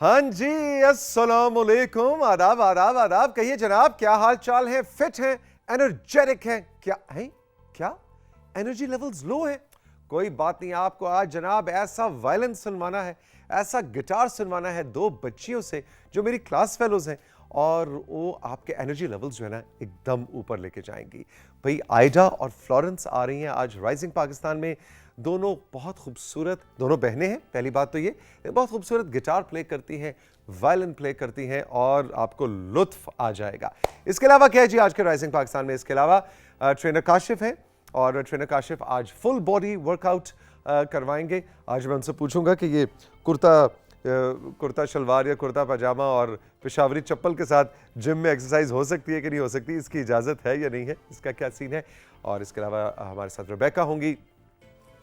हाँ जी, अस्सलामुअलैकुम, आदाब आदाब आदाब। कहिए जनाब, क्या हाल चाल है? फिट हैं, एनर्जेटिक हैं? क्या है? क्या एनर्जी लेवल्स लो है? कोई बात नहीं, आपको आज जनाब ऐसा वायलिन सुनवाना है, ऐसा गिटार सुनवाना है दो बच्चियों से जो मेरी क्लास फेलोज हैं, और वो आपके एनर्जी लेवल्स जो है ना एकदम ऊपर लेके जाएंगी। भाई आयडा और फ्लोरेंस आ रही हैं आज राइजिंग पाकिस्तान में। दोनों बहुत खूबसूरत, दोनों बहनें हैं। पहली बात तो ये बहुत खूबसूरत गिटार प्ले करती हैं, वायलिन प्ले करती हैं और आपको लुत्फ आ जाएगा। इसके अलावा क्या है जी आज के राइजिंग पाकिस्तान में? इसके अलावा ट्रेनर काशिफ हैं और ट्रेनर काशिफ आज फुल बॉडी वर्कआउट करवाएंगे। आज मैं उनसे पूछूंगा कि ये कुर्ता शलवार या कुर्ता पजामा और पेशावरी चप्पल के साथ जिम में एक्सरसाइज हो सकती है कि नहीं हो सकती, इसकी इजाज़त है या नहीं है, इसका क्या सीन है। और इसके अलावा हमारे साथ रेबेका होंगी।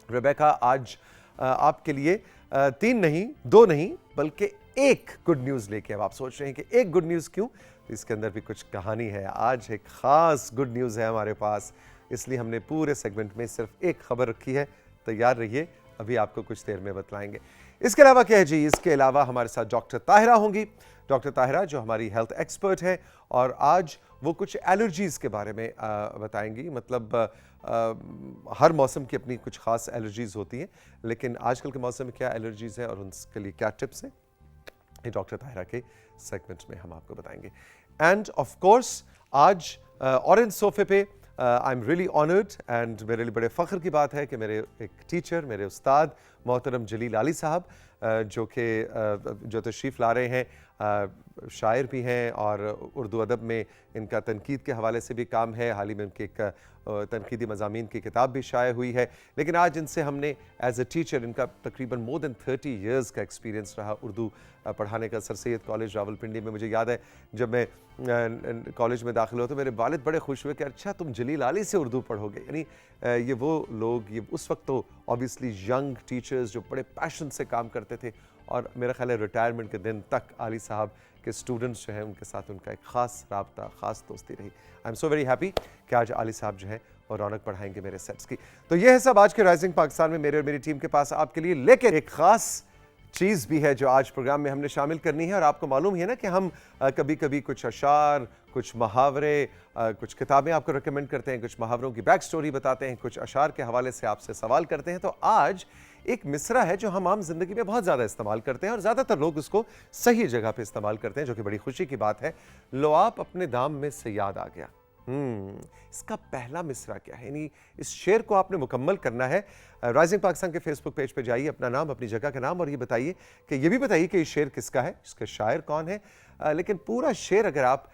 रेबेका आज आपके लिए तीन नहीं, दो नहीं, बल्कि एक गुड न्यूज़ लेके। अब आप सोच रहे हैं कि एक गुड न्यूज़ क्यों? इसके अंदर भी कुछ कहानी है। आज एक ख़ास गुड न्यूज़ है हमारे पास, इसलिए हमने पूरे सेगमेंट में सिर्फ एक खबर रखी है। तैयार रहिए, अभी आपको कुछ देर में बतलाएंगे। इसके अलावा क्या है जी? इसके अलावा हमारे साथ डॉक्टर ताहिरा होंगी। डॉक्टर ताहिरा जो हमारी हेल्थ एक्सपर्ट है, और आज वो कुछ एलर्जीज़ के बारे में बताएंगी। मतलब हर मौसम की अपनी कुछ ख़ास एलर्जीज़ होती हैं, लेकिन आजकल के मौसम में क्या एलर्जीज़ हैं और उनके लिए क्या टिप्स हैं, ये डॉक्टर ताहिरा के सेगमेंट में हम आपको बताएंगे। एंड ऑफ कोर्स आज ऑरेंज सोफे पे I am really honoured and मेरे लिए बड़े फ़ख्र की बात है कि मेरे एक टीचर, मेरे उस्ताद मोहतरम जलील आली साहब जो तशरीफ़ ला रहे हैं, शायर भी हैं और उर्दू अदब में इनका तनकीद के हवाले से भी काम है। हाल ही में उनकी एक तनकीदी मज़ामीन की किताब भी शाये हुई है। लेकिन आज इनसे हमने एज ए टीचर, इनका तकरीबन मोर देन 30 ईयर्स का एक्सपीरियंस रहा उर्दू पढ़ाने का। सर सैयद कॉलेज रावलपिंडी में, मुझे याद है जब मैं कॉलेज में दाखिल हुआ तो मेरे वालिद बड़े खुश हुए कि अच्छा तुम जलील आली से उर्दू पढ़ोगे। यानी ये वो लोग, ये उस वक्त तो ऑब्वियसली यंग टीचर्स जो बड़े पैशन से काम करते थे, और मेरा ख्याल है रिटायरमेंट के दिन तक आली साहब के स्टूडेंट्स जो हैं उनके साथ उनका एक ख़ास राब्ता, ख़ास दोस्ती रही। I am so very happy कि आज आली साहब जो हैं और रौनक बढ़ाएंगे मेरे सेट्स की। तो ये है सब आज के राइजिंग पाकिस्तान में मेरे और मेरी टीम के पास आपके लिए। लेकिन एक ख़ास चीज़ भी है जो आज प्रोग्राम में हमने शामिल करनी है। और आपको मालूम ही है ना कि हम कभी कभी कुछ अशार, कुछ मुहावरे, कुछ किताबें आपको रिकमेंड करते हैं, कुछ मुहावरों की बैक स्टोरी बताते हैं, कुछ अशार के हवाले से आपसे सवाल करते हैं। तो आज एक मिसरा है जो हम आम जिंदगी में बहुत ज़्यादा इस्तेमाल करते हैं और ज़्यादातर लोग उसको सही जगह पे इस्तेमाल करते हैं, जो कि बड़ी खुशी की बात है। लो आप अपने दाम में से याद आ गया। इसका पहला मिसरा क्या है? यानी इस शेर को आपने मुकम्मल करना है। राइजिंग पाकिस्तान के फेसबुक पेज पे जाइए, अपना नाम, अपनी जगह का नाम, और ये बताइए कि ये भी बताइए कि ये शेर किसका है, इसके शायर कौन है। लेकिन पूरा शेर अगर आप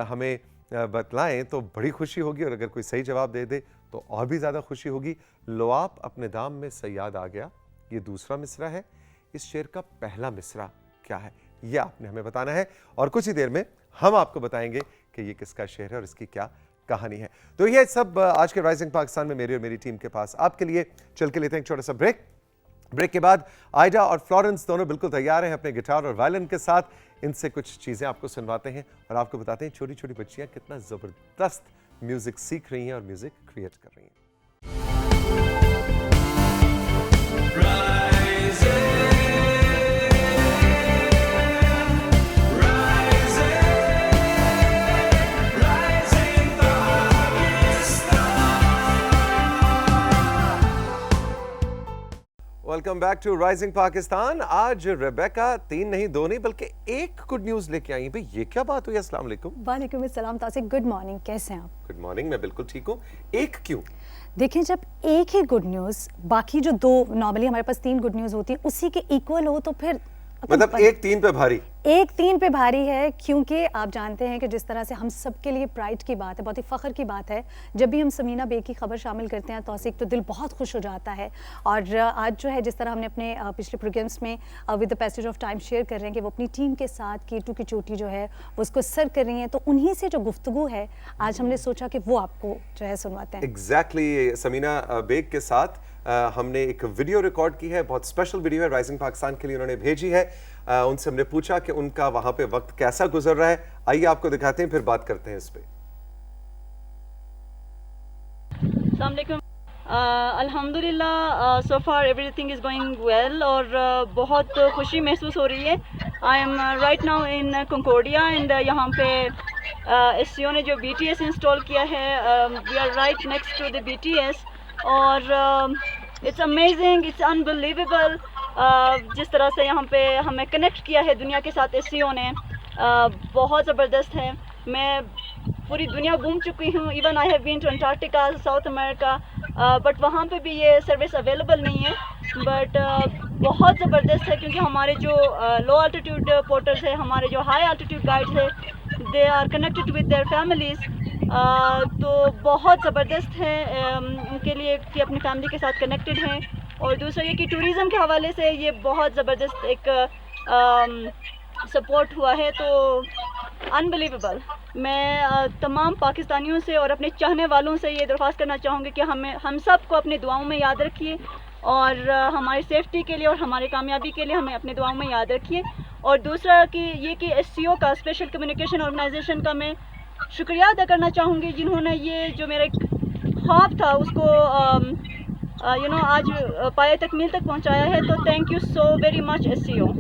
हमें बतलाएं तो बड़ी खुशी होगी, और अगर कोई सही जवाब दे दे तो और भी ज़्यादा खुशी होगी। लो आप अपने दाम में से याद आ गया, ये दूसरा मिसरा है। इस शेर का पहला मिसरा क्या है, ये आपने हमें बताना है, और कुछ ही देर में हम आपको बताएंगे कि ये किसका शेर है और इसकी क्या कहानी है। तो ये सब आज के राइजिंग पाकिस्तान में मेरी और मेरी टीम के पास आपके लिए। चल के लेते हैं एक छोटा सा ब्रेक। ब्रेक के बाद आयडा और फ्लोरेंस दोनों बिल्कुल तैयार हैं अपने गिटार और वायलिन के साथ। इनसे कुछ चीज़ें आपको सुनवाते हैं और आपको बताते हैं छोटी छोटी बच्चियां कितना ज़बरदस्त म्यूज़िक सीख रही हैं और म्यूज़िक क्रिएट कर रही हैं। Welcome back to rising Pakistan. आज रेबेका तीन नहीं, दो नहीं, बल्कि एक गुड न्यूज लेके आई। भाई ये क्या बात हुई? अस्सलाम वालेकुम। वालेकुम अस्सलाम तासिक, गुड मॉर्निंग, कैसे हैं आप? गुड मॉर्निंग, मैं बिल्कुल ठीक हूँ। एक क्यों? देखिए, जब एक ही गुड न्यूज़, बाकी जो दो, नॉर्मली हमारे पास तीन गुड न्यूज़ होती है, उसी के इक्वल हो तो फिर मतलब एक तीन पे भारी, एक तीन पे भारी है। क्योंकि आप जानते हैं कि जिस तरह से हम सबके लिए प्राइड की बात है, बहुत ही फ़ख्र की बात है, जब भी हम समीना बेग की खबर शामिल करते हैं तौसीक, तो दिल बहुत खुश हो जाता है। और आज जो है, जिस तरह हमने अपने पिछले प्रोग्राम्स में with the passage of time share कर रहे हैं कि वो अपनी टीम के साथ कीटू की चोटी जो है वो उसको सर कर रही हैं, तो उन्हीं से जो गुफ्तगू है आज हमने सोचा कि वो आपको जो है सुनवाते हैं। एग्जैक्टली समीना बेग के साथ हमने एक वीडियो रिकॉर्ड की है, बहुत स्पेशल वीडियो है, राइजिंग पाकिस्तान के लिए उन्होंने भेजी है। उनसे हमने पूछा कि उनका वहां पे वक्त कैसा गुजर रहा है। आइए आपको दिखाते हैं, फिर बात करते हैं इस पे। अस्सलाम वालेकुम। अल्हम्दुलिल्लाह so far everything is going well और बहुत खुशी महसूस हो रही है। I am right now in Concordia and यहाँ पे एससीओ ने जो BTS इंस्टॉल किया है, we are right next to the BTS और इट्स अमेजिंग, इट्स अनबिलीवेबल जिस तरह से यहाँ पे हमें कनेक्ट किया है दुनिया के साथ एससीओ ने, बहुत ज़बरदस्त है। मैं पूरी दुनिया घूम चुकी हूँ, even I have been to Antarctica, South America, but वहाँ पे भी ये सर्विस अवेलेबल नहीं है। बट बहुत ज़बरदस्त है क्योंकि हमारे जो लो अल्टीट्यूड पोर्टर्स है, हमारे जो हाई अल्टीट्यूड गाइड्स है, they are connected with their families, तो बहुत ज़बरदस्त है उनके लिए कि अपनी फैमिली के साथ कनेक्टेड हैं। और दूसरा ये कि टूरिज़म के हवाले से ये बहुत ज़बरदस्त एक सपोर्ट हुआ है, तो अनबिलीवेबल। मैं तमाम पाकिस्तानियों से और अपने चाहने वालों से ये दरख्वास्त करना चाहूँगी कि हम सब को अपनी दुआओं में याद रखिए और हमारी सेफ्टी के लिए और हमारी कामयाबी के लिए हमें अपनी दुआओं में याद रखिए। और दूसरा कि ये कि एससीओ का, स्पेशल कम्युनिकेशन ऑर्गेनाइजेशन का मैं शुक्रिया अदा करना चाहूँगी जिन्होंने ये जो मेरा एक ख्वाब था उसको आज पाए तकमील तक पहुँचाया है। तो thank you so very much SCO.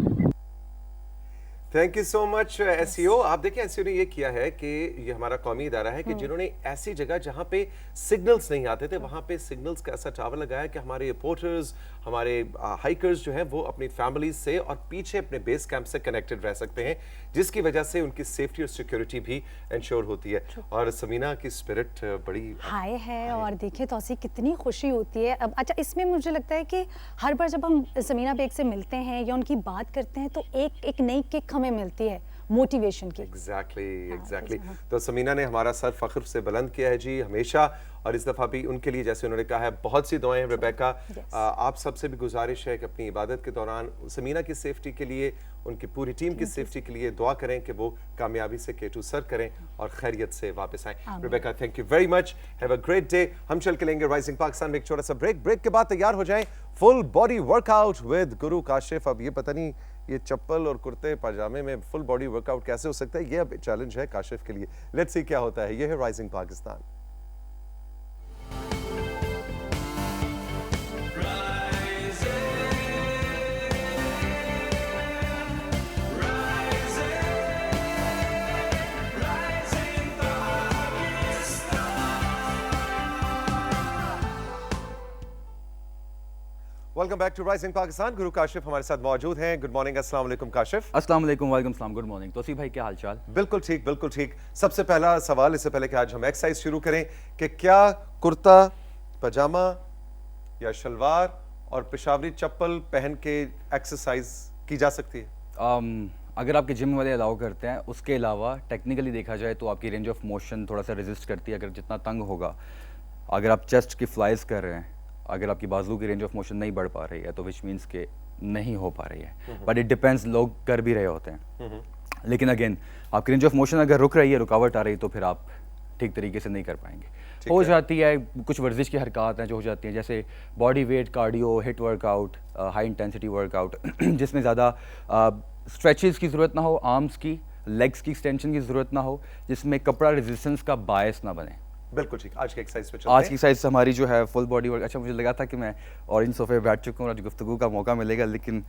Thank you so much SEO. आप देखिए एसईओ ने ये किया है कि ये हमारा कौमी इदारा है कि जिन्होंने ऐसी जगह जहां पे सिग्नल्स नहीं आते थे वहां पे सिग्नल्स का ऐसा टावर लगाया कि हमारे रिपोर्टर्स, हमारे हाइकर्स जो हैं वो अपनी फैमिली से और पीछे अपने बेस कैंप से कनेक्टेड रह सकते हैं, जिसकी वजह से उनकी सेफ्टी और सिक्योरिटी भी इंश्योर होती है। और समीना की स्पिरिट बड़ी हाई है और देखिए तौसीक कितनी खुशी होती है। अब अच्छा, इसमें मुझे लगता है कि हर बार जब हम समीना बेग से मिलते हैं या उनकी बात करते हैं तो एक नई किक हमें मिलती है मोटिवेशन की। एग्जैक्टली। तो समीना ने हमारा सर फख्र से बुलंद किया है जी हमेशा, और इस दफ़ा भी उनके लिए जैसे उन्होंने कहा है बहुत सी दुआएं हैं। रेबेका, आप सबसे भी गुजारिश है कि अपनी इबादत के दौरान समीना की सेफ्टी के लिए, उनकी पूरी टीम की सेफ्टी के लिए दुआ करें कि वो कामयाबी से K2 सर करें और खैरियत से वापस आएं। Rebecca, thank you very much, have a great day. हम चल के लेंगे राइजिंग पाकिस्तान में एक छोटा सा ब्रेक के बाद तैयार हो जाएं फुल बॉडी वर्कआउट विद गुरु काशिफ। अब ये पता नहीं ये चप्पल और कुर्ते पजामे में फुल बॉडी वर्कआउट कैसे हो सकता है, ये अब चैलेंज है काशिफ के लिए। लेट्स सी क्या होता है। ये है rising Pakistan. Welcome back to rising Pakistan. Guru Kashif हमारे साथ मौजूद हैं। गुड मॉर्निंग, अस्सलाम वालेकुम काशिफ। अस्सलाम वालेकुम, वालेकुम सलाम, गुड मॉर्निंग। तौसीफ भाई क्या हाल चाल? बिल्कुल ठीक, बिल्कुल ठीक। सबसे पहला सवाल इससे पहले कि आज हम एक्सरसाइज शुरू करें कि क्या कुर्ता पजामा या शलवार और पेशावरी चप्पल पहन के एक्सरसाइज की जा सकती है? अगर आपके जिम वाले अलाउ करते हैं, उसके अलावा टेक्निकली देखा जाए तो आपकी रेंज ऑफ मोशन थोड़ा सा रेजिस्ट करती है। अगर जितना तंग होगा, अगर आप चेस्ट की फ्लाइज कर रहे हैं, अगर आपकी बाजू की रेंज ऑफ मोशन नहीं बढ़ पा रही है तो विच मीन्स के नहीं हो पा रही है। बट इट डिपेंड्स, लोग कर भी रहे होते हैं। लेकिन अगेन आपकी रेंज ऑफ मोशन अगर रुक रही है, रुकावट आ रही है, तो फिर आप ठीक तरीके से नहीं कर पाएंगे। हो जाती है कुछ वर्जिश की हरकत हैं जो हो जाती हैं, जैसे body weight cardio, hit workout, high intensity workout जिसमें ज़्यादा स्ट्रेचेस की ज़रूरत ना हो, आर्म्स की, लेग्स की एक्सटेंशन की ज़रूरत ना हो, जिसमें कपड़ा रेजिस्टेंस का बायस ना बने। बिल्कुल ठीक। आज की एक्सरसाइज पे चलते हैं। आज की एक्सरसाइज हमारी जो है फुल बॉडी वर्क। अच्छा, मुझे लगा था कि मैं ऑरेंज सोफे पे बैठ चुका हूँ, आज गुफ्तगू का मौका मिलेगा, लेकिन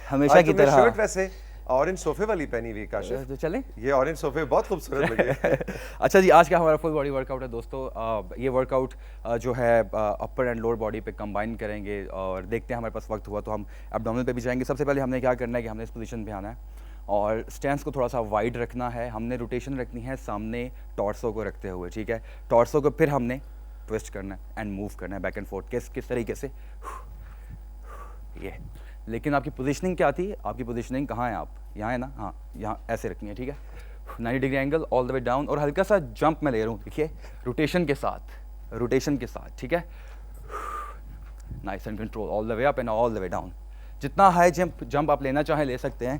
हमेशा की तरह शर्ट वैसे ऑरेंज सोफे वाली पहनी हुई काशिफ, तो चलें। ये ऑरेंज सोफे बहुत खूबसूरत लगे। अच्छा जी, आज का हमारा फुल बॉडी वर्कआउट है दोस्तों। ये वर्कआउट जो है अपर एंड लोअर बॉडी पे कंबाइन करेंगे और देखते हैं हमारे पास वक्त हुआ तो हम एब्डोमिनल पे भी जाएंगे। सबसे पहले हमने क्या करना है कि हमने इस पोजीशन पे आना है और स्टैंस को थोड़ा सा वाइड रखना है। हमने रोटेशन रखनी है सामने टॉर्सो को रखते हुए, ठीक है। टॉर्सो को फिर हमने ट्विस्ट करना है एंड मूव करना है बैक एंड फोर्थ। किस तरीके से ये। लेकिन आपकी पोजीशनिंग क्या थी? आपकी पोजीशनिंग कहाँ है? आप यहाँ है ना? हाँ, यहाँ ऐसे रखनी है, ठीक है। 90 degree angle all the way down और हल्का सा जंप मैं ले रहा हूँ, देखिए, रोटेशन के साथ, ठीक है। Nice and control all the way up and all the way down. जितना हाई जंप आप लेना चाहें ले सकते हैं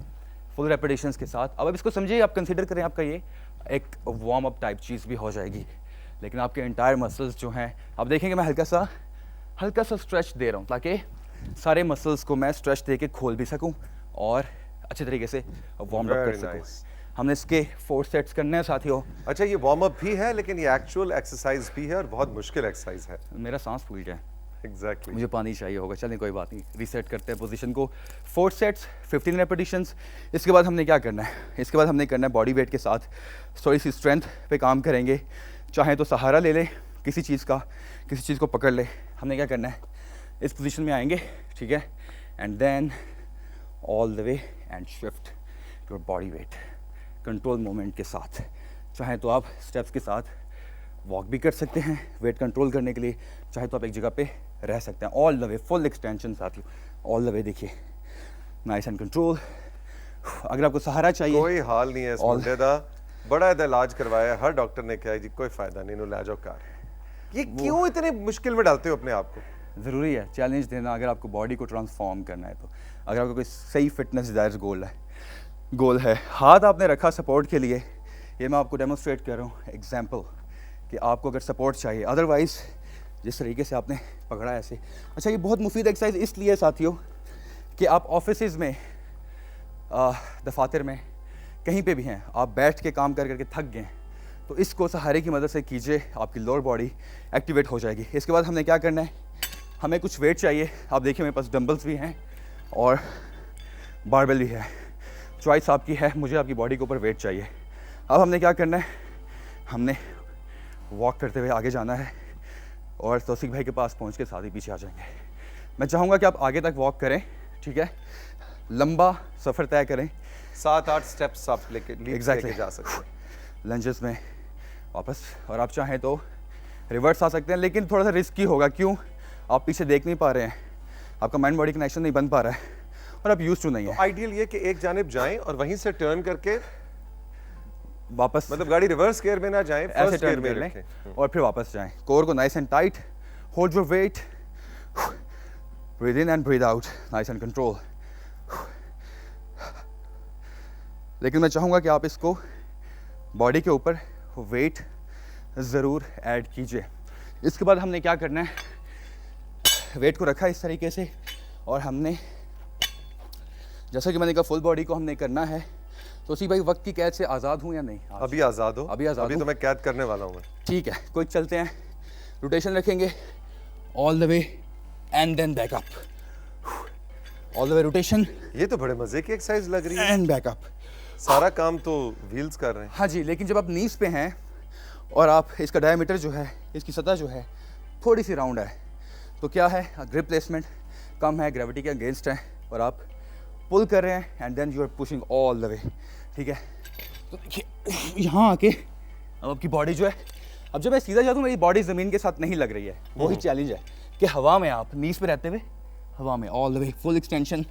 फुल रेपिटेशंस के साथ। अब इसको समझिए, आप कंसीडर करें आपका ये एक वार्म अप टाइप चीज़ भी हो जाएगी, लेकिन आपके एंटायर मसल्स जो हैं, आप देखेंगे मैं हल्का सा स्ट्रेच दे रहा हूँ ताकि सारे मसल्स को मैं स्ट्रेच दे के खोल भी सकूँ और अच्छे तरीके से वार्म अप कर सकूँ। हमने इसके 4 सेट्स करने हैं साथियों। अच्छा, ये वार्म अप भी है लेकिन ये एक्चुअल एक्सरसाइज भी है और बहुत मुश्किल एक्सरसाइज है। मेरा सांस फूल गया है, एग्जैक्टली। मुझे पानी चाहिए होगा। चलें कोई बात नहीं, रीसेट करते हैं पोजीशन को। 4 सेट्स 15 रेपिटेशंस। इसके बाद हमने क्या करना है, इसके बाद हमने करना है बॉडी वेट के साथ थोड़ी सी स्ट्रेंथ पे काम करेंगे। चाहे तो सहारा ले लें किसी चीज़ का, किसी चीज़ को पकड़ ले। हमने क्या करना है, इस पोजीशन में आएंगे, ठीक है, and then all the way and shift your body weight control moment के साथ। चाहे तो आप स्टेप्स के साथ वॉक भी कर सकते हैं वेट कंट्रोल करने के लिए, चाहे तो आप एक जगह पे रह सकते हैं। All the way full extension साथियों, ऑल द वे। देखिए नाइस एंड कंट्रोल। अगर आपको सहारा चाहिए, कोई हाल नहीं है इस मुंडे दा, बड़ा इदा इलाज करवाया, हर डॉक्टर ने कहा जी कोई फायदा नहीं, नो ले जाओ कार। ये क्यों इतने मुश्किल में डालते हो अपने आप को? ज़रूरी है चैलेंज देना अगर आपको बॉडी को ट्रांसफॉर्म करना है तो। अगर आपको कोई सही फिटनेस डिज़ायर्स गोल है, हाथ आपने रखा सपोर्ट के लिए, ये मैं आपको डेमोन्स्ट्रेट कर रहा हूँ एग्जाम्पल कि आपको अगर सपोर्ट चाहिए, अदरवाइज़ जिस तरीके से आपने पकड़ा ऐसे। अच्छा, ये बहुत मुफीद एक्सरसाइज इसलिए साथियों कि आप ऑफिस में, दफातर में, कहीं पे भी हैं, आप बैठ के काम कर करके थक गए, तो इसको सहारे की मदद से कीजिए, आपकी लोअर बॉडी एक्टिवेट हो जाएगी। इसके बाद हमने क्या करना है, हमें कुछ वेट चाहिए। आप देखिए मेरे पास डंबल्स भी हैं और बारबेल भी है, चॉइस आपकी है, मुझे आपकी बॉडी के ऊपर वेट चाहिए। अब हमने क्या करना है, हमने वॉक करते हुए आगे जाना है और तौसीक भाई के पास पहुंच के साथ ही पीछे आ जाएंगे। मैं चाहूँगा कि आप आगे तक वॉक करें, ठीक है, लंबा सफ़र तय करें। 7-8 स्टेप्स आप लेके Exactly. जा सकते हैं लंजेस में वापस, और आप चाहें तो रिवर्स आ सकते हैं, लेकिन थोड़ा सा रिस्की होगा। क्यों, आप पीछे देख नहीं पा रहे हैं, आपका माइंड बॉडी कनेक्शन नहीं बन पा रहा है और आप यूज टू नहीं है। आइडियल ये कि एक जानिब जाएं और वहीं से टर्न करके वापस मतलब गाड़ी रिवर्स गियर में ना जाएं, ऐसे फर्स्ट गियर टर्न में कर लें रखें। और फिर वापस जाएं। कोर को nice and tight, hold your weight, breathe in and breathe out, nice and control. लेकिन मैं चाहूँगा कि आप इसको बॉडी के ऊपर वेट ज़रूर ऐड कीजिए। इसके बाद हमने क्या करना है, वेट को रखा इस तरीके से और हमने, जैसा कि मैंने कहा, फुल बॉडी को हमने करना है। तो उसी भाई वक्त की कैद से आज़ाद हूँ या नहीं? अभी आज़ाद हो? अभी आज़ाद अभी हूँ। तो मैं कैद करने वाला हूँ। ठीक है, कोई चलते हैं, रोटेशन रखेंगे, all the way and then back up, all the way rotation ये तो बड़े मजे की एक्सरसाइज लग रही है। And back up. सारा काम तो व्हील्स कर रहे हैं। हाँ जी, लेकिन जब आप नीज पे हैं और आप, इसका डायमीटर जो है, इसकी सतह जो है थोड़ी सी राउंड है, तो क्या है, ग्रिप प्लेसमेंट कम है, ग्रेविटी के अगेंस्ट है और आप पुल कर रहे हैं and then you are pushing all the way, ठीक है। तो देखिए यहाँ आके अब आपकी बॉडी जो है, अब जब मैं सीधा जाता हूँ मेरी बॉडी ज़मीन के साथ नहीं लग रही है, वही चैलेंज है कि हवा में आप नीज पे रहते हुए हवा में all the way full extension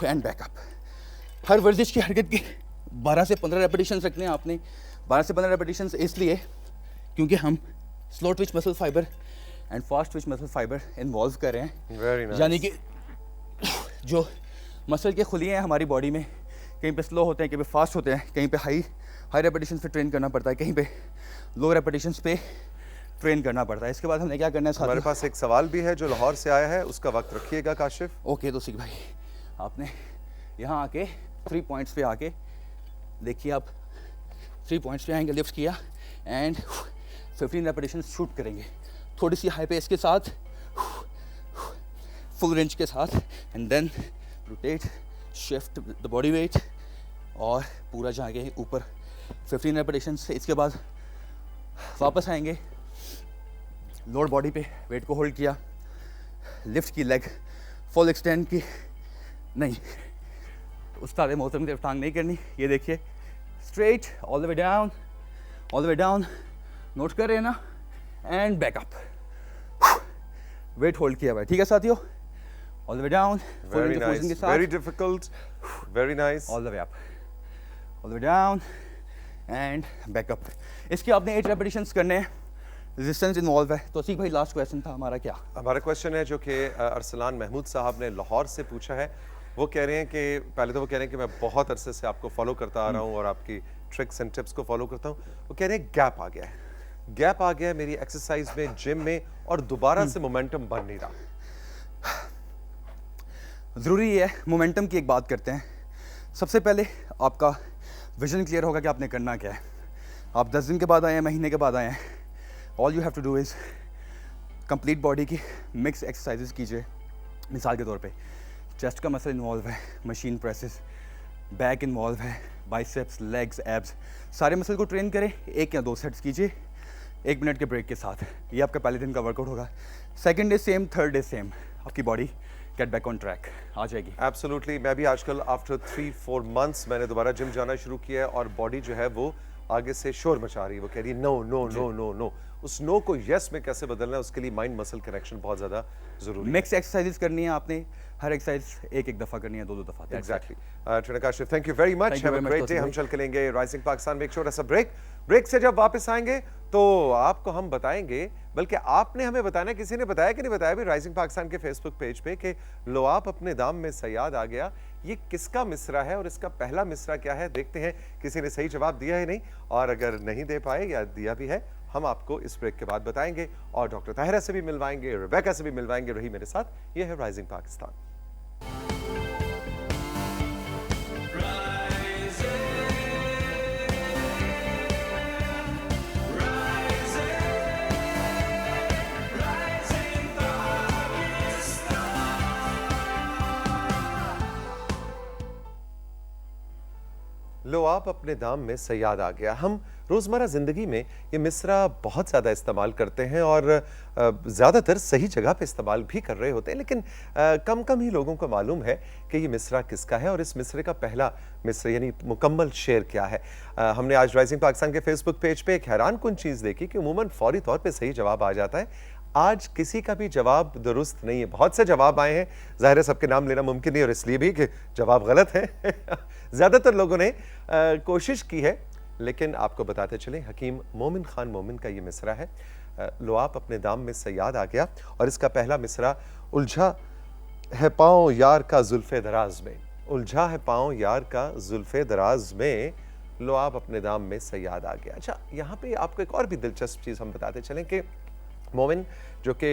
and backup. हर वर्जिश की हरकत की 12 से 15 रेपिटेशंस रखने हैं आपने। 12 से 15 रेपिटेशंस इसलिए क्योंकि हम slow Twitch muscle fibre and fast Twitch muscle fibre involve कर रहे हैं। Very nice. यानी कि जो मसल के खुलिए हैं हमारी बॉडी में, कहीं पे स्लो होते हैं, कहीं पे फास्ट होते हैं, कहीं पे हाई रेपिटेशंस पे ट्रेन करना पड़ता है, कहीं पे लो रेपिटेशंस पे ट्रेन करना पड़ता है। इसके बाद हमने क्या करना है हमारे साथियों? पास एक सवाल भी है जो लाहौर से आया है, उसका वक्त रखिएगा काशिफ। ओके, तो सिख भाई आपने यहाँ आके 3 पॉइंट्स पे आके देखिए, आप 3 पॉइंट्स पे आएंगे, लिफ्ट किया एंड 15 रेपिटेशन शूट करेंगे थोड़ी सी हाई पेस के साथ, फुल रेंज के साथ, and then rotate, shift the body weight और पूरा जाएंगे ऊपर 15 रेपिटेशन से। इसके बाद वापस आएंगे, लोअर बॉडी पे वेट को होल्ड किया, लिफ्ट की लेग फुल एक्सटेंड की, नहीं उस्ताद मोहतरम की तरफ टांग नहीं करनी, ये देखिए straight all the way down, all the way down, note कर रहे हैं ना, एंड बैकअप, वेट होल्ड किया हुआ है, ठीक है साथियों, all the way down, full very range of motion के नाइस, साथ, very difficult, very nice. All the way up, all the way down and backup. इसके आपने 8 रेपिटेशंस करने हैं, रेजिस्टेंस इन्वॉल्व है। तो सीख भाई लास्ट क्वेश्चन था हमारा, क्या हमारा क्वेश्चन है जो कि अरसलान महमूद साहब ने लाहौर से पूछा है। वो कह रहे हैं कि पहले तो वो कह रहे हैं कि मैं बहुत अरसे से आपको फॉलो करता आ रहा हूँ और आपकी ट्रिक्स एंड टिप्स को फॉलो करता हूँ। वो कह रहे हैं गैप आ गया है, गैप आ गया है मेरी एक्सरसाइज में, जिम में, और दोबारा से मोमेंटम बन नहीं रहा। ज़रूरी है मोमेंटम की एक बात करते हैं। सबसे पहले आपका विजन क्लियर होगा कि आपने करना क्या है। आप 10 दिन के बाद आए हैं, महीने के बाद आए हैं, all you have to do is complete body की मिक्स एक्सरसाइजेस कीजिए। मिसाल के तौर पे चेस्ट का मसल इन्वॉल्व है, मशीन प्रेसेस, बैक इन्वॉल्व है, बाइसेप्स, लेग्स, एब्स, सारे मसल को ट्रेन करें। 1 या 2 सेट्स कीजिए 1 मिनट के ब्रेक के साथ। ये आपका पहले दिन का वर्कआउट होगा। Second day same, third day same, आपकी body get back on track आ जाएगी। एब्सोल्युटली। मैं भी आजकल आफ्टर 3-4 मंथ्स मैंने दोबारा जिम जाना शुरू किया है और बॉडी जो है वो आगे से शोर मचा रही है। वो कह रही है no no no no no. उस नो को यस में कैसे बदलना है, उसके लिए माइंड मसल कनेक्शन बहुत ज़्यादा ज़रूरी है। मिक्स एक्सरसाइजेस करनी है आपने, हर एक्सरसाइज 1-1 दफ़ा करनी है, 2-2 दफ़ा। Exactly. Trinakash, thank you very much. Thank you Have a very much, great day. Tosi हम bhai. चल के लेंगे राइजिंग पाकिस्तान में एक छोटा सा ब्रेक। ब्रेक से जब वापस आएंगे तो आपको हम बताएंगे, बल्कि आपने हमें बताना, किसी ने बताया कि नहीं बताया भी राइजिंग पाकिस्तान के फेसबुक पेज पे कि लो आप अपने दाम में सयाद आ गया। ये किसका मिसरा है और इसका पहला मिसरा क्या है, देखते हैं किसी ने सही जवाब दिया है नहीं, और अगर नहीं दे पाए या दिया भी है हम आपको इस ब्रेक के बाद बताएंगे और डॉक्टर ताहिरा से भी मिलवाएंगे, रेबेका से भी मिलवाएंगे। रही मेरे साथ, ये है राइजिंग पाकिस्तान। लो आप अपने दाम में सयाद आ गया। हम रोज़मर्रा ज़िंदगी में ये मिसरा बहुत ज़्यादा इस्तेमाल करते हैं और ज़्यादातर सही जगह पे इस्तेमाल भी कर रहे होते हैं, लेकिन कम कम ही लोगों को मालूम है कि ये मिसरा किसका है और इस मिसरे का पहला मिसरा यानी मुकम्मल शेर क्या है। हमने आज राइजिंग पाकिस्तान के फेसबुक पेज पे एक हैरान कुन चीज़ देखी कि उमूमन फौरी तौर पे सही जवाब आ जाता है। आज किसी का भी जवाब दुरुस्त नहीं है। बहुत से जवाब आए हैं, ज़ाहिर है सबके नाम लेना मुमकिन नहीं और इसलिए भी कि जवाब गलत है। ज़्यादातर लोगों ने कोशिश की है, लेकिन आपको बताते चलें हकीम मोमिन खान मोमिन का ये मिसरा है। लो आप अपने दाम में सयाद आ गया और इसका पहला मिसरा, उलझा है पाँव यार का जुल्फ़े दराज में, उलझा है पाँव यार का जुल्फ़े दराज में, लो आप अपने दाम में सयाद आ गया। अच्छा, यहाँ पे आपको एक और भी दिलचस्प चीज़ हम बताते चलें कि मोमिन जो कि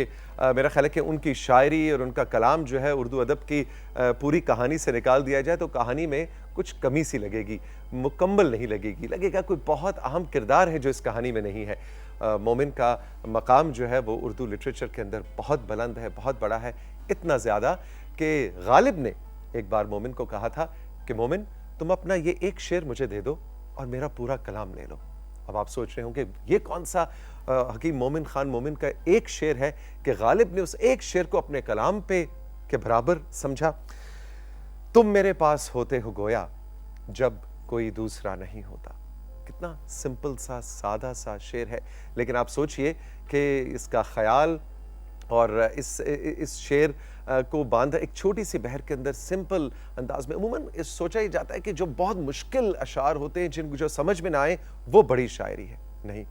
मेरा ख्याल है कि उनकी शायरी और उनका कलाम जो है उर्दू अदब की पूरी कहानी से निकाल दिया जाए तो कहानी में कुछ कमी सी लगेगी, मुकम्मल नहीं लगेगी, लगेगा कोई बहुत अहम किरदार है जो इस कहानी में नहीं है। मोमिन का मकाम जो है वो उर्दू लिटरेचर के अंदर बहुत बुलंद है, बहुत बड़ा है, इतना ज़्यादा कि गालिब ने एक बार मोमिन को कहा था कि मोमिन तुम अपना ये एक शेर मुझे दे दो और मेरा पूरा कलाम ले लो। अब आप सोच रहे होंगे ये कौन सा हकीम मोमिन खान मोमिन का एक शेर है कि गालिब ने उस एक शेर को अपने कलाम पे के बराबर समझा। तुम मेरे पास होते हो गोया जब कोई दूसरा नहीं होता। कितना सिंपल सा सादा सा शेर है, लेकिन आप सोचिए कि इसका ख्याल और इस शेर को बांधा एक छोटी सी बहर के अंदर सिंपल अंदाज में। अमूमन इस सोचा ही जाता है कि जो बहुत मुश्किल अशार होते हैं जिनको जो समझ में ना आए वो बड़ी शायरी है। नहीं,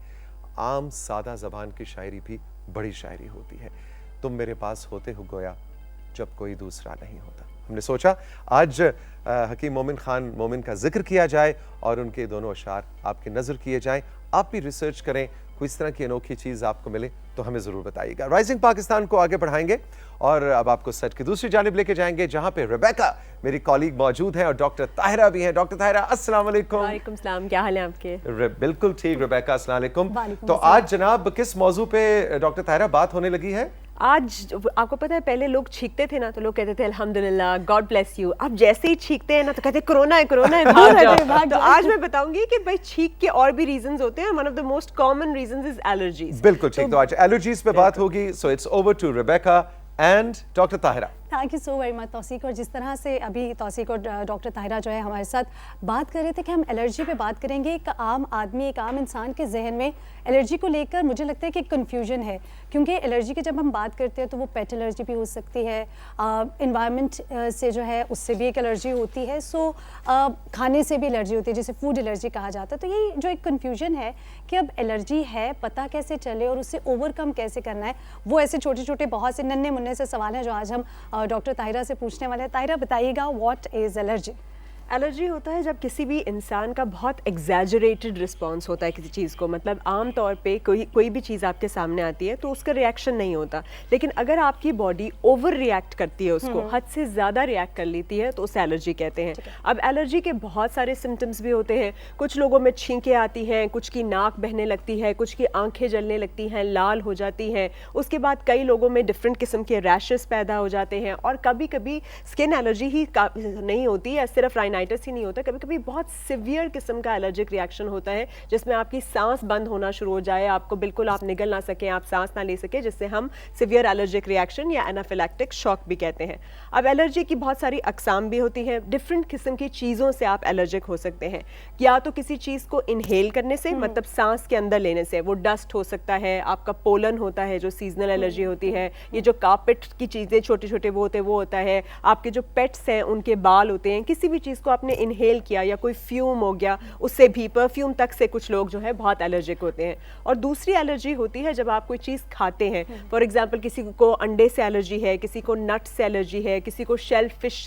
आम सादा ज़बान की शायरी भी बड़ी शायरी होती है। तुम मेरे पास होते हो गोया जब कोई दूसरा नहीं होता। हमने सोचा आज हकीम मोमिन खान मोमिन का जिक्र किया जाए और उनके दोनों अशार आपकी नज़र किए जाएं। आप भी रिसर्च करें, कोई इस तरह की अनोखी चीज़ आपको मिले तो हमें ज़रूर बताइएगा। राइजिंग पाकिस्तान को आगे बढ़ाएंगे और अब आपको सेट की दूसरी जानिब लेके जाएंगे जहां पे रेबेका मेरी कॉलीग मौजूद हैं और डॉक्टर ताहिरा भी हैं। डॉक्टर ताहिरा, अस्सलाम वालेकुम। वालेकुम सलाम, क्या हाल है आपके? बिल्कुल ठीक रेबेका, अस्सलाम वालेकुम। वालेकुम तो अस्सलाम। आज जनाब किस मौजू पे डॉक्टर ताहिरा बात होने लगी है? आज आपको पता है पहले लोग छींकते थे ना तो लोग कहते थे अल्हम्दुलिल्लाह, गॉड ब्लेस यू। अब जैसे ही छींकते हैं ना तो कहते हैं कोरोना है, कोरोना है, भाग जाओ। तो आज मैं बताऊंगी कि भाई छींक के और भी रीजंस होते हैं। One of the most common reasons is allergies. बिल्कुल ठीक। तो आज एलर्जीज पे बात होगी। So it's over to Rebecca and doctor Tahira. Thank you so very much Tauseeq. और जिस तरह से अभी तौसीक और डॉक्टर ताहिरा जो है हमारे साथ बात कर रहे थे कि हम एलर्जी पे बात करेंगे, एक आम आदमी, एक आम इंसान के जहन में एलर्जी को लेकर मुझे लगता है कि कन्फ्यूजन है, क्योंकि एलर्जी की जब हम बात करते हैं तो वो पेट एलर्जी भी हो सकती है, इन्वायरमेंट से जो है उससे भी एक एलर्जी होती है, सो खाने से भी एलर्जी होती है जिसे फूड एलर्जी कहा जाता है। तो ये जो एक कन्फ्यूजन है कि अब एलर्जी है, पता कैसे चले और उससे ओवरकम कैसे करना है, वो ऐसे छोटे छोटे बहुत से नन्हे मुन्ने से सवाल हैं जो आज हम डॉक्टर ताहिरा से पूछने वाले हैं। ताहिरा, बताइएगा व्हाट इज एलर्जी? एलर्जी होता है जब किसी भी इंसान का बहुत एग्जैजरेटेड रिस्पॉन्स होता है किसी चीज़ को, मतलब आम तौर पे कोई भी चीज़ आपके सामने आती है तो उसका रिएक्शन नहीं होता, लेकिन अगर आपकी बॉडी ओवर रिएक्ट करती है, उसको हद से ज़्यादा रिएक्ट कर लेती है तो उसे एलर्जी कहते हैं। अब एलर्जी के बहुत सारे सिम्टम्स भी होते हैं। कुछ लोगों में छींकें आती हैं, कुछ की नाक बहने लगती है, कुछ की आंखें जलने लगती हैं, लाल हो जाती हैं। उसके बाद कई लोगों में डिफरेंट किस्म के रैशेस पैदा हो जाते हैं, और कभी कभी स्किन एलर्जी ही नहीं होती या सिर्फ राइनाइटिस ही नहीं होता, कभी कभी बहुत सिवियर किस्म का एलर्जिक रिएक्शन होता है जिसमें आपकी सांस बंद होना शुरू हो जाए, आपको बिल्कुल आप निगल ना सकें, आप सांस ना ले सके, जिससे हम सिवियर एलर्जिक रिएक्शन या एनाफिलैक्टिक शॉक भी कहते हैं। अब एलर्जी की बहुत सारी अकसाम भी होती हैं। डिफरेंट किस्म की चीज़ों से आप एलर्जिक हो सकते हैं, या तो किसी चीज़ को इनहेल करने से, मतलब सांस के अंदर लेने से, वो डस्ट हो सकता है, आपका पोलन होता है जो सीजनल एलर्जी होती है, ये जो कार्पेट की चीज़ें छोटे छोटे वो होता है, आपके जो पेट्स हैं उनके बाल होते हैं, किसी भी चीज़ को आपने इनहेल किया या कोई फ्यूम हो गया, उससे भी परफ्यूम तक से कुछ लोग जो है बहुत एलर्जिक होते हैं। और दूसरी एलर्जी होती है जब आप कोई चीज़ खाते हैं, फॉर एग्जांपल किसी को अंडे से एलर्जी है, किसी को नट से एलर्जी है, किसी को शेल फिश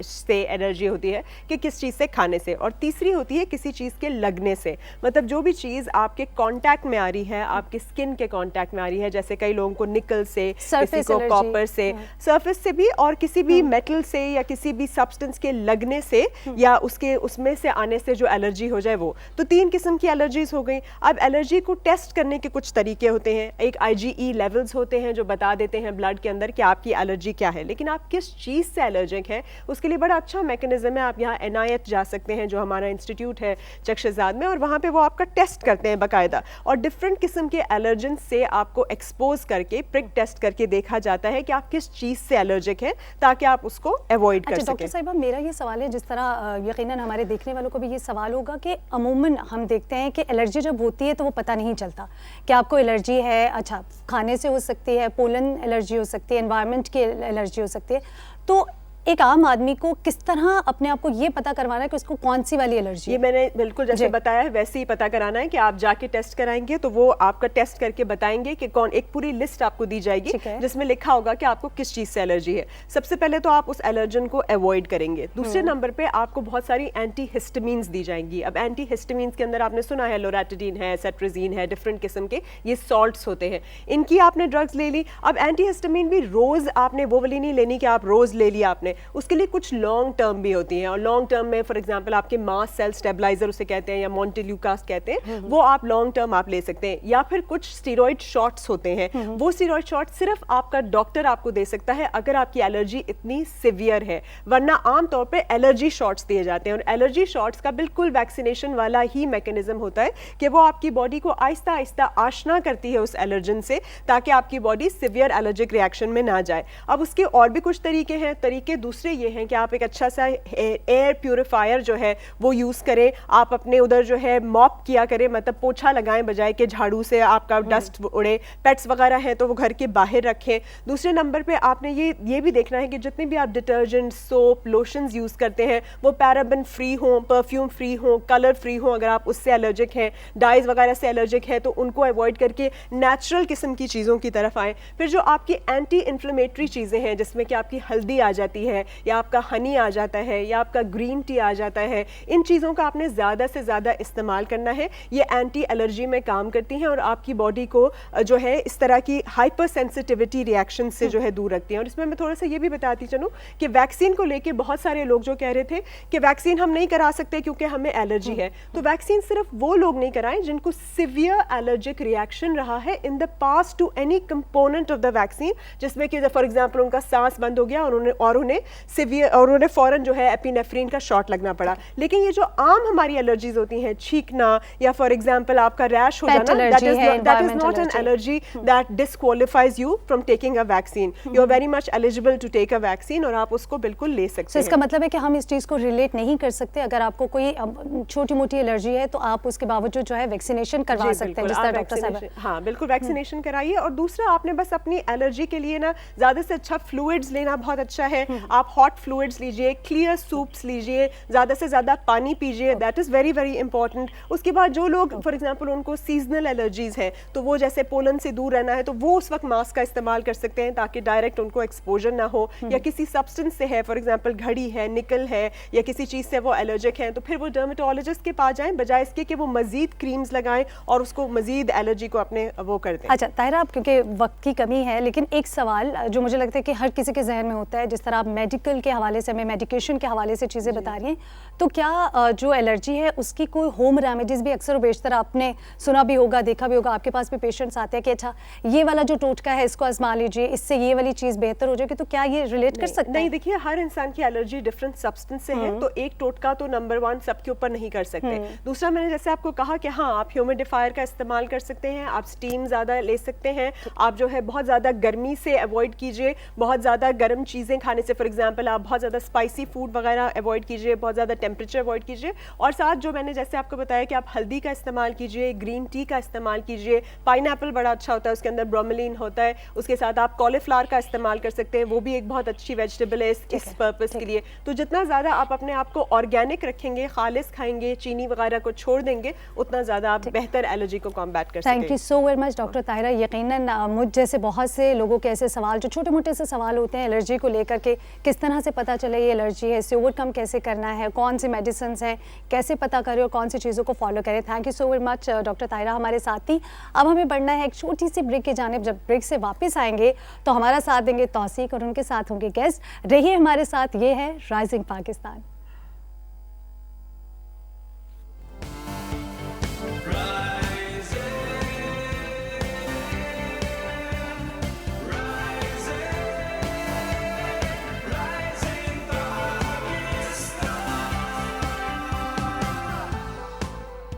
से एलर्जी होती है कि किस चीज़ से खाने से। और तीसरी होती है किसी चीज़ के लगने से, मतलब जो भी चीज़ आपके कांटेक्ट में आ रही है, आपके स्किन के कांटेक्ट में आ रही है, जैसे कई लोगों को निकल से, किसी को कॉपर से, सरफेस से भी, और किसी भी मेटल से या किसी भी सब्सटेंस के लगने से या उसमें से आने से जो एलर्जी हो जाए वो। तो 3 किस्म की एलर्जीज हो गई। अब एलर्जी को टेस्ट करने के कुछ तरीके होते हैं। एक IgE लेवल्स होते हैं जो बता देते हैं ब्लड के अंदर कि आपकी एलर्जी क्या है, लेकिन आप किस चीज़ से एलर्जिक है उसके लिए बड़ा अच्छा मैकेनिज्म है। आप यहाँ एनायत जा सकते हैं, जो हमारा इंस्टीट्यूट है चक्षुजाद में, और वहाँ पे वो आपका टेस्ट करते हैं बाकायदा, और डिफरेंट किस्म के एलर्जन से आपको एक्सपोज करके प्रिक टेस्ट करके देखा जाता है कि आप किस चीज़ से एलर्जिक हैं, ताकि आप उसको अवॉइड कर सकें। डॉक्टर साहिबा, मेरा ये सवाल है, जिस तरह यकीनन हमारे देखने वालों को भी ये सवाल होगा कि अमूमन हम देखते हैं कि एलर्जी जब होती है तो वो पता नहीं चलता कि आपको एलर्जी है। अच्छा, खाने से हो सकती है, पोलन एलर्जी हो सकती है, एनवायरनमेंट की एलर्जी हो सकती है। तो एक आम आदमी को किस तरह अपने आप को ये पता करवाना है कि उसको कौन सी वाली एलर्जी है? ये मैंने बिल्कुल जैसे बताया है वैसे ही पता कराना है कि आप जाके टेस्ट कराएंगे तो वो आपका टेस्ट करके बताएंगे कि कौन, एक पूरी लिस्ट आपको दी जाएगी जिसमें लिखा होगा कि आपको किस चीज़ से एलर्जी है। सबसे पहले तो आप उस एलर्जन को अवॉइड करेंगे। दूसरे नंबर पे आपको बहुत सारी एंटी हिस्टामीन्स दी जाएंगी। अब एंटी हिस्टामीन्स के अंदर आपने सुना है लोराटिडीन है, सेट्राजीन है, डिफरेंट किस्म के ये सॉल्ट्स होते हैं, इनकी आपने ड्रग्स ले ली। अब एंटी हिस्टामीन भी रोज़ आपने वो वाली नहीं लेनी कि आप रोज़ ले लिया आपने, उसके लिए कुछ लॉन्ग टर्म भी होती हैं। और लॉन्ग टर्म में फॉर एग्जांपल आपके मास्ट सेल स्टेबलाइजर उसे कहते हैं या मोंटेल्यूकास कहते हैं, वो आप लॉन्ग टर्म आप ले सकते हैं। या फिर कुछ स्टेरॉइड शॉट्स होते हैं, वो स्टेरॉइड शॉट सिर्फ आपका डॉक्टर आपको दे सकता है अगर आपकी एलर्जी इतनी सिवियर है, वरना आमतौर पर एलर्जी शॉट्स दिए जाते हैं। और एलर्जी शॉट्स का बिल्कुल वैक्सीनेशन वाला ही मैकेनिज्म होता है कि वो आपकी बॉडी को आहिस्ता आहिस्ता आशना करती है उस एलर्जन से, ताकि आपकी बॉडी सिवियर एलर्जिक रिएक्शन में ना जाए। अब उसके और भी कुछ तरीके हैं। तरीके दूसरे ये हैं कि आप एक अच्छा सा एयर प्यूरिफायर जो है वो यूज़ करें। आप अपने उधर जो है मॉप किया करें, मतलब पोछा लगाएं बजाय के झाड़ू से आपका डस्ट उड़े। पेट्स वगैरह हैं तो वो घर के बाहर रखें। दूसरे नंबर पे आपने ये भी देखना है कि जितने भी आप डिटर्जेंट, सोप, लोशंस यूज़ करते हैं वो पैराबेन फ्री हों, परफ्यूम फ्री हों, कलर फ्री हों। अगर आप उससे एलर्जिक हैं, डाइज वगैरह से एलर्जिक है, तो उनको अवॉइड करके नेचुरल किस्म की चीज़ों की तरफ आएँ। फिर जो आपकी एंटी इन्फ्लेमेटरी चीज़ें हैं, जिसमें कि आपकी हल्दी आ जाती है या आपका हनी आ जाता है या आपका ग्रीन टी आ जाता है, इन चीज़ों का आपने ज़्यादा से ज़्यादा इस्तेमाल करना है। ये एंटी एलर्जी में काम करती हैं और आपकी बॉडी को जो है इस तरह की हाइपर सेंसिटिविटी रिएक्शन से जो है दूर रखती हैं। और इसमें मैं थोड़ा सा ये भी बताती चलूँ कि वैक्सीन को लेके बहुत सारे लोग जो कह रहे थे कि वैक्सीन हम नहीं करा सकते क्योंकि हमें एलर्जी है, तो वैक्सीन सिर्फ वो लोग नहीं कराएं जिनको सिवियर एलर्जिक रिएक्शन रहा है in the past to any component of the vaccine, जिसमें कि फॉर एग्जाम्पल उनका सांस बंद हो गया और उन्हें सिवियर और उन्हें फौरन जो है एपिनेफ्रीन का शॉट लगना पड़ा। लेकिन ये जो आम हमारी एलर्जीज होती हैं, छींकना या फॉर एग्जांपल आपका रैश हो जाना, that is not an allergy that disqualifies you from taking a vaccine. You are very much eligible to take a vaccine और आप उसको बिल्कुल ले सकते हैं। इसका मतलब है कि हम इस चीज़ को रिलेट नहीं कर सकते। अगर आपको कोई छोटी मोटी एलर्जी है तो आप उसके बावजूद जो है वैक्सीनेशन करवा सकते हैं, जिस तरह डॉक्टर साहब। हाँ बिल्कुल, वैक्सीनेशन कराइए। और दूसरा, आपने बस अपनी एलर्जी के लिए ना ज़्यादा से अच्छा फ्लूइड्स लेना बहुत अच्छा है। आप हॉट फ्लूइड्स लीजिए, क्लियर सूप्स लीजिए, ज़्यादा से ज़्यादा पानी पीजिए, that is very very important. उसके बाद जो लोग फॉर एग्जांपल उनको सीजनल एलर्जीज हैं, तो वो जैसे पोलन से दूर रहना है, तो वो उस वक्त मास्क का इस्तेमाल कर सकते हैं ताकि डायरेक्ट उनको एक्सपोजर ना हो। या किसी सब्सटेंस से है, फॉर एग्जांपल घड़ी है, निकल है, या किसी चीज़ से वो एलर्जिक हैं, तो फिर वो डर्मेटोलॉजिस्ट के पास जाएं, बजाय इसके कि वो मजीद क्रीम्स लगाएं और उसको मजीद एलर्जी को अपने वो कर दें। अच्छा ताहिरा, आप क्योंकि वक्त की कमी है, लेकिन एक सवाल जो मुझे लगता है कि हर किसी के जहन में होता है, जिस तरह आप मेडिकल के हवाले से, हमें मेडिकेशन के हवाले से चीज़ें बता रही हैं, तो क्या जो एलर्जी है उसकी कोई होम रेमेडीज़ भी अक्सर बेशतर आपने सुना भी होगा, देखा भी होगा, आपके पास भी पेशेंट्स आते हैं कि अच्छा ये वाला जो टोटका है इसको आजमा लीजिए, इससे ये वाली चीज़ बेहतर हो जाएगी, तो क्या ये रिलेट कर सकते हैं? नहीं, देखिए हर इंसान की एलर्जी डिफरेंट सब्सटेंस से है, तो एक टोटका तो नंबर 1 सबके ऊपर नहीं कर सकते। दूसरा, मैंने जैसे आपको कहा कि हाँ आप ह्यूमिडिफायर का इस्तेमाल कर सकते हैं, आप स्टीम ज़्यादा ले सकते हैं, आप जो है बहुत ज़्यादा गर्मी से अवॉइड कीजिए, बहुत ज़्यादा गर्म चीज़ें खाने से, फॉर एग्जांपल आप बहुत ज़्यादा स्पाइसी फूड वगैरह अवॉइड कीजिए, बहुत ज़्यादा टेम्परेचर अवॉइड कीजिए। और साथ जो मैंने जैसे आपको बताया कि आप हल्दी का इस्तेमाल कीजिए, ग्रीन टी का इस्तेमाल कीजिए, पाइनएप्पल बड़ा अच्छा होता है, उसके अंदर ब्रोमेलिन होता है, उसके साथ आप कॉलीफ्लावर का इस्तेमाल कर सकते हैं, वो भी एक बहुत अच्छी वेजिटेबल है इस पर्पस के लिए। तो जितना ज़्यादा आप अपने आप को ऑर्गेनिक रखेंगे, खालिस खाएंगे, चीनी वगैरह को छोड़ देंगे, उतना ज़्यादा आप बेहतर एलर्जी को कॉम्बैट कर सकेंगे। Thank you so very much doctor Tahira. यकीनन मुझ जैसे बहुत से लोगों के ऐसे सवाल, जो छोटे मोटे से सवाल होते हैं एलर्जी को लेकर के, किस तरह से पता चले ये एलर्जी है, इसे ओवरकम कैसे करना है, कौन सी मेडिसिन हैं, कैसे पता करें और कौन सी चीज़ों को फॉलो करें। Thank you so very much doctor Tahira हमारे साथ थी। अब हमें बढ़ना है एक छोटी सी ब्रेक की जानिब। जब ब्रेक से वापस आएंगे तो हमारा साथ देंगे तौसीक और उनके साथ होंगे गेस्ट। रहिए हमारे साथ। ये है राइजिंग पाकिस्तान।